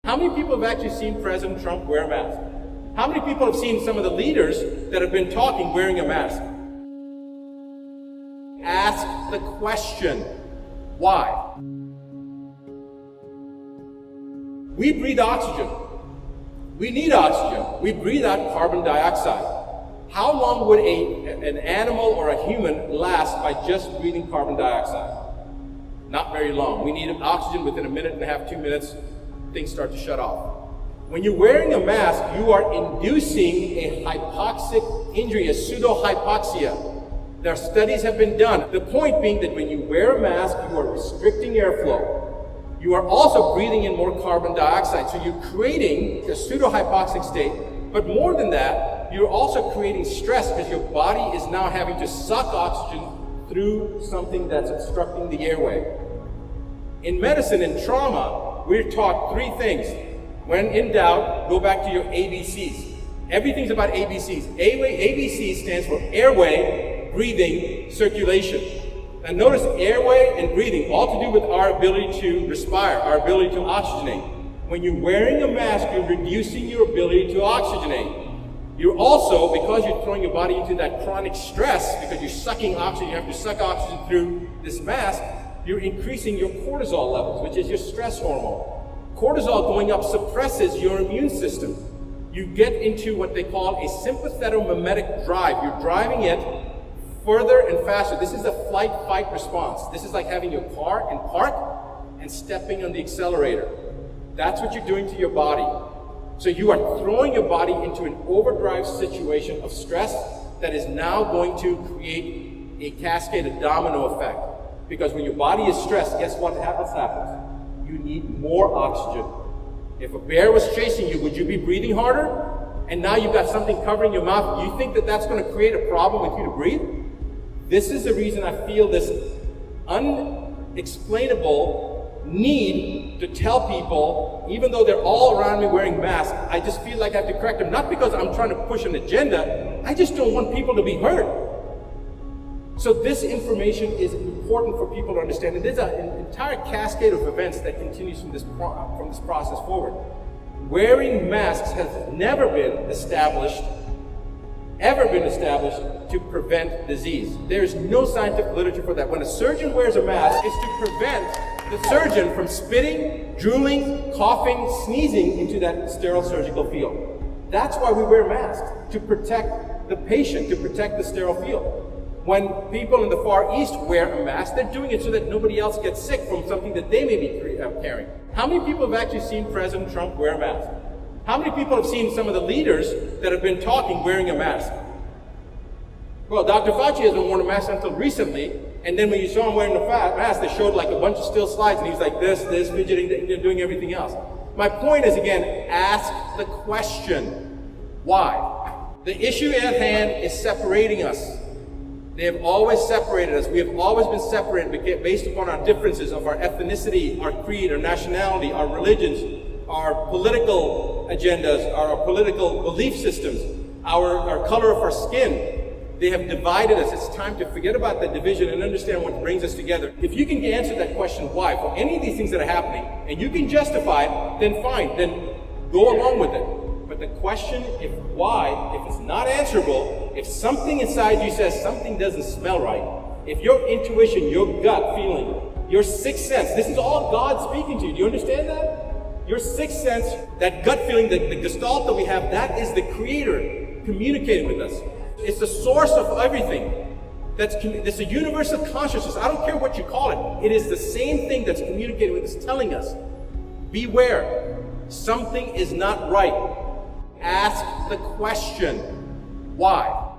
How many people have actually seen President Trump wear a mask? How many people have seen some of the leaders that have been talking wearing a mask? Ask the question, why? We breathe oxygen. We need oxygen. We breathe out carbon dioxide. How long would an animal or a human last by just breathing carbon dioxide? Not very long. We need oxygen within a minute and a half, 2 minutes, things start to shut off. When you're wearing a mask, you are inducing a hypoxic injury, a pseudo-hypoxia. There are studies have been done. The point being that when you wear a mask, you are restricting airflow. You are also breathing in more carbon dioxide. So you're creating a pseudo-hypoxic state. But more than that, you're also creating stress because your body is now having to suck oxygen through something that's obstructing the airway. In medicine and trauma, we're taught three things. When in doubt, go back to your ABCs. Everything's about ABCs. ABC stands for airway, breathing, circulation. And notice airway and breathing, all to do with our ability to respire, our ability to oxygenate. When you're wearing a mask, you're reducing your ability to oxygenate. You're also, because you're throwing your body into that chronic stress, because you're sucking oxygen, you have to suck oxygen through this mask, you're increasing your cortisol levels, which is your stress hormone. Cortisol going up suppresses your immune system. You get into what they call a sympathetomimetic drive. You're driving it further and faster. This is a flight-fight response. This is like having your car in park and stepping on the accelerator. That's what you're doing to your body. So you are throwing your body into an overdrive situation of stress that is now going to create a cascade, a domino effect. Because when your body is stressed, guess what happens? You need more oxygen. If a bear was chasing you, would you be breathing harder? And now you've got something covering your mouth. You think that that's going to create a problem with you to breathe? This is the reason I feel this unexplainable need to tell people, even though they're all around me wearing masks, I just feel like I have to correct them. Not because I'm trying to push an agenda, I just don't want people to be hurt. So this information is important for people to understand. And there's an entire cascade of events that continues from this process forward. Wearing masks has never been established to prevent disease. There is no scientific literature for that. When a surgeon wears a mask, it's to prevent the surgeon from spitting, drooling, coughing, sneezing into that sterile surgical field. That's why we wear masks, to protect the patient, to protect the sterile field. When people in the Far East wear a mask, they're doing it so that nobody else gets sick from something that they may be carrying. How many people have actually seen President Trump wear a mask? How many people have seen some of the leaders that have been talking wearing a mask? Well, Dr. Fauci hasn't worn a mask until recently, and then when you saw him wearing the mask, they showed like a bunch of still slides, and he was like this, fidgeting, doing everything else. My point is, again, ask the question, why? The issue at hand is separating us. They have always separated us. We have always been separated based upon our differences of our ethnicity, our creed, our nationality, our religions, our political agendas, our political belief systems, our color of our skin. They have divided us. It's time to forget about that division and understand what brings us together. If you can answer that question, why, for any of these things that are happening, and you can justify it, then fine, then go along with it. But the question, if it's not answerable, if something inside you says something doesn't smell right, if your intuition, your gut feeling, your sixth sense, this is all God speaking to you. Do you understand that? Your sixth sense, that gut feeling, the gestalt that we have, that is the Creator communicating with us. It's the source of everything. It's a universal consciousness. I don't care what you call it. It is the same thing that's communicating with us, telling us, beware, something is not right. Ask the question, why?